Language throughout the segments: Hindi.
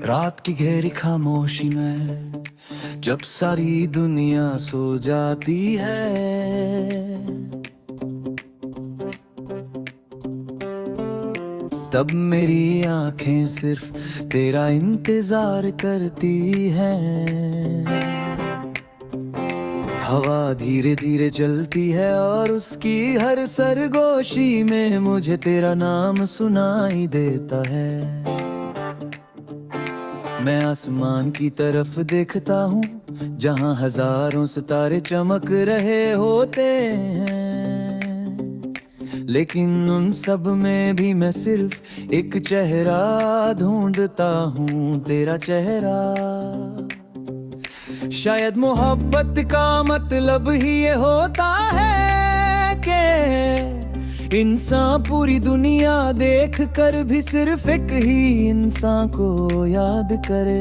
रात की गहरी खामोशी में जब सारी दुनिया सो जाती है, तब मेरी आंखें सिर्फ तेरा इंतजार करती हैं। हवा धीरे धीरे चलती है और उसकी हर सरगोशी में मुझे तेरा नाम सुनाई देता है। मैं आसमान की तरफ देखता हूँ जहाँ हजारों सितारे चमक रहे होते हैं, लेकिन उन सब में भी मैं सिर्फ एक चेहरा ढूंढता हूँ, तेरा चेहरा। शायद मोहब्बत का मतलब ही ये होता है कि इंसान पूरी दुनिया देख कर भी सिर्फ एक ही इंसान को याद करे।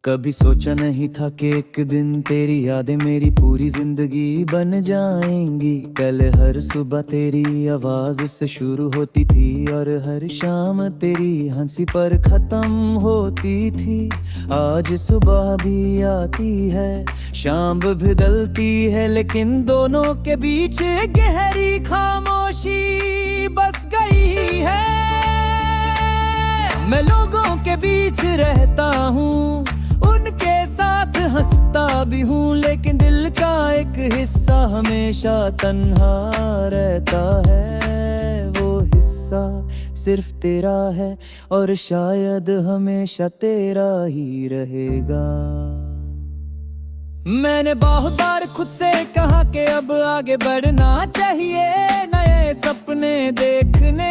कभी सोचा नहीं था कि एक दिन तेरी यादें मेरी पूरी जिंदगी बन जाएंगी। कल हर सुबह तेरी आवाज से शुरू होती थी और हर शाम तेरी हंसी पर खत्म होती थी। आज सुबह भी आती है, शाम भी बदलती है, लेकिन दोनों के बीच गहरी खामोशी बस गई है। मैं लोगों के बीच रहता हूँ, उनके साथ हंसता भी हूँ, लेकिन दिल का एक हिस्सा हमेशा तन्हा रहता है। वो हिस्सा सिर्फ तेरा है और शायद हमेशा तेरा ही रहेगा। मैंने बहुत बार खुद से कहा कि अब आगे बढ़ना चाहिए, नए सपने देखने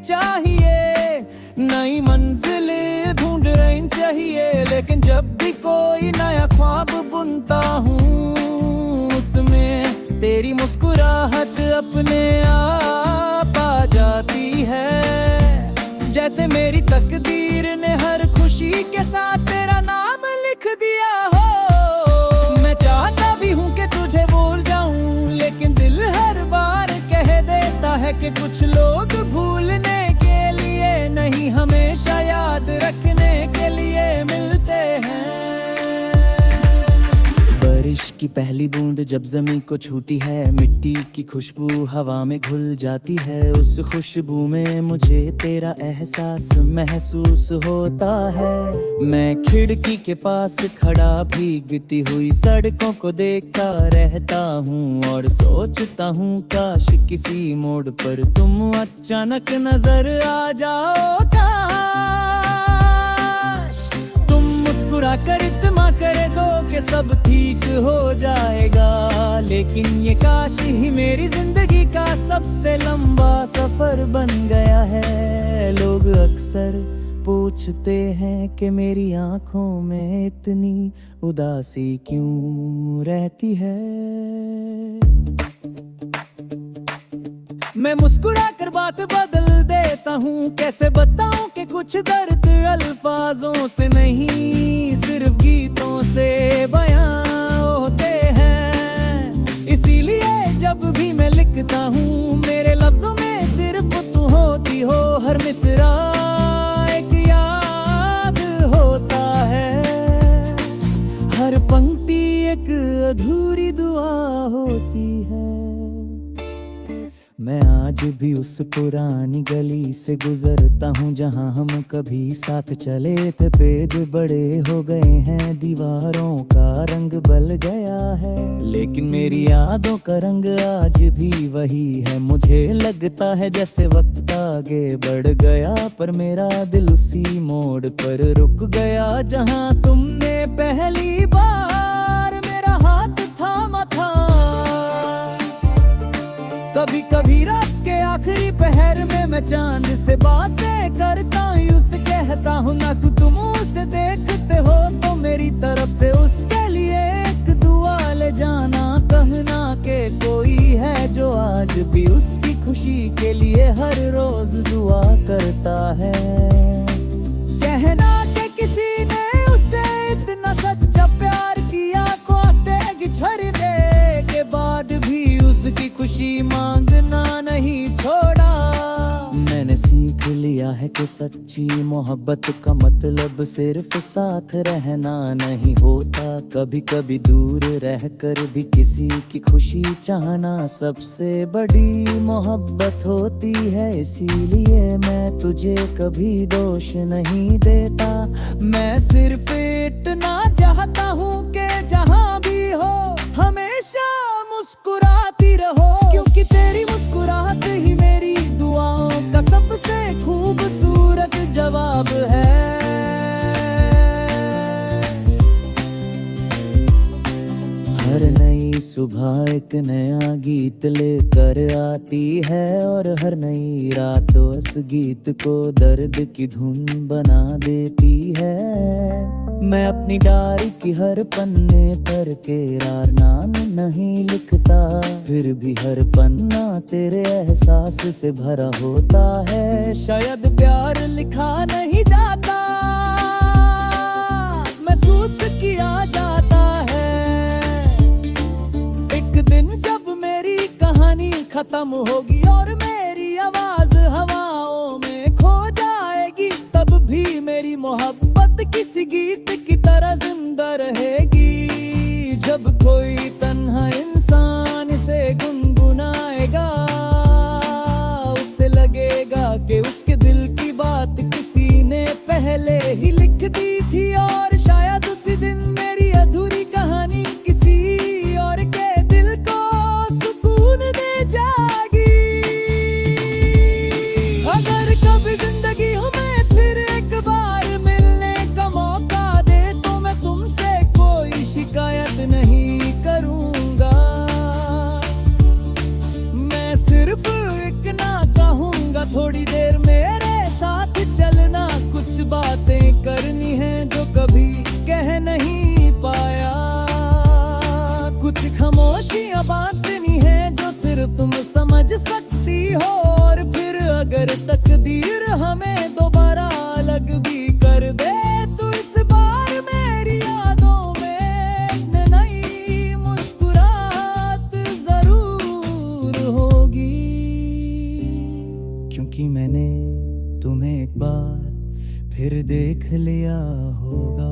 चाहिए, नई मंजिल ढूंढ रही चाहिए, लेकिन जब भी कोई नया ख्वाब बुनता हूँ उसमें तेरी मुस्कुराहट अपने आप आ जाती है। जैसे मेरी तकदीर ने हर खुशी के साथ तेरा नाम लिख दिया हो। मैं चाहता भी हूँ कि तुझे भूल जाऊं, लेकिन दिल हर बार कह देता है कि कुछ लोग भूलने के लिए नहीं, हमेशा याद रखने के लिए मिलते हैं। बारिश की पहली बूंद जब जमीन को छूती है, मिट्टी की खुशबू हवा में घुल जाती है। उस खुशबू में मुझे तेरा एहसास महसूस होता है। मैं खिड़की के पास खड़ा भीगती हुई सड़कों को देखता रहता हूँ और सोचता हूँ काश किसी मोड़ पर तुम अचानक नजर आ जाओ। तुम मुस्कुरा कर इत्मा कर दो कि सब ठीक हो जाएगा, लेकिन ये काश ही मेरी जिंदगी का सबसे लंबा सफर बन गया है। लोग अक्सर पूछते हैं कि मेरी आंखों में इतनी उदासी क्यों रहती है। मैं मुस्कुरा कर बात बदल देता हूँ, कैसे बताऊं कि कुछ दर्द अल्फाजों से नहीं सिर्फ गीतों से बयां होते हैं। इसीलिए जब भी मैं लिखता हूँ मेरे लफ्जों में सिर्फ तू होती हो। हर मिसरा एक याद होता है, हर पंक्ति एक अधूरी दुआ होती है। मैं आज भी उस पुरानी गली से गुजरता हूँ जहाँ हम कभी साथ चले थे। पेड़ बड़े हो गए हैं, दीवारों का रंग बदल गया है, लेकिन मेरी यादों का रंग आज भी वही है। मुझे लगता है जैसे वक्त आगे बढ़ गया, पर मेरा दिल उसी मोड़ पर रुक गया जहाँ तुमने पहली बार मेरा हाथ थामा था। कभी कभी रात के आखिरी पहर में मैं चांद से बातें करता हूँ, उसे कहता हूँ ना तुम उसे देखते हो तो मेरी तरफ से उसके लिए एक दुआ ले जाना। कहना के कोई है जो आज भी उसकी खुशी के लिए हर रोज दुआ करता है। कहना कि किसी ने उसे इतना सच्चा प्यार किया, तेग झरने के बाद भी उसकी खुशी मांगना नहीं छोड़ा। मैंने सीख लिया है कि सच्ची मोहब्बत का मतलब सिर्फ साथ रहना नहीं होता। कभी कभी दूर रहकर भी किसी की खुशी चाहना सबसे बड़ी मोहब्बत होती है। इसीलिए मैं तुझे कभी दोष नहीं देता। मैं सिर्फ इतना चाहता हूँ कि जहाँ भी हो हमेशा मुस्कुराती रहो, क्योंकि तेरी मुस्कुराहट ही मेरी दुआओं का सबसे खूबसूरत जवाब है। हर नई सुबह एक नया गीत लेकर आती है और हर नई रात उस गीत को दर्द की धुन बना देती है। मैं अपनी डायरी की हर पन्ने पर केरार नाम नहीं लिखता, फिर भी हर पन्ना तेरे एहसास से भरा होता है। शायद प्यार लिखा नहीं जाता, महसूस किया जाता है। एक दिन जब मेरी कहानी खत्म होगी और मेरी आवाज हवाओं में खो जाएगी, तब भी मेरी मोहब्बत किसी गीत की तरह जिंदा रहेगी। जब कोई तन्हा इंसान इसे गुनगुनाएगा, उसे लगेगा कि उसके दिल की बात किसी ने पहले ही लिख दी थी। और शायद उसी दिन मेरी अधूरी कहानी किसी और के दिल को सुकून दे जाएगी। अगर कभी जिंदगी हमें फिर एक बार मिलने का मौका दे, तो मैं तुमसे कोई शिकायत नहीं करूंगा। मैं सिर्फ इतना कहूंगा, थोड़ी देर मेरे साथ चलना। कुछ बातें करनी है जो कभी कह नहीं पाया, कुछ खामोशियां बांटनी है जो सिर्फ तुम समझ सकती हो। और फिर अगर तकदीर हमें दोबारा अलग भी कर दे, तो इस बार मेरी यादों में एक नई मुस्कुराहट जरूर होगी, क्योंकि मैंने तुम्हें एक बार फिर देख लिया होगा।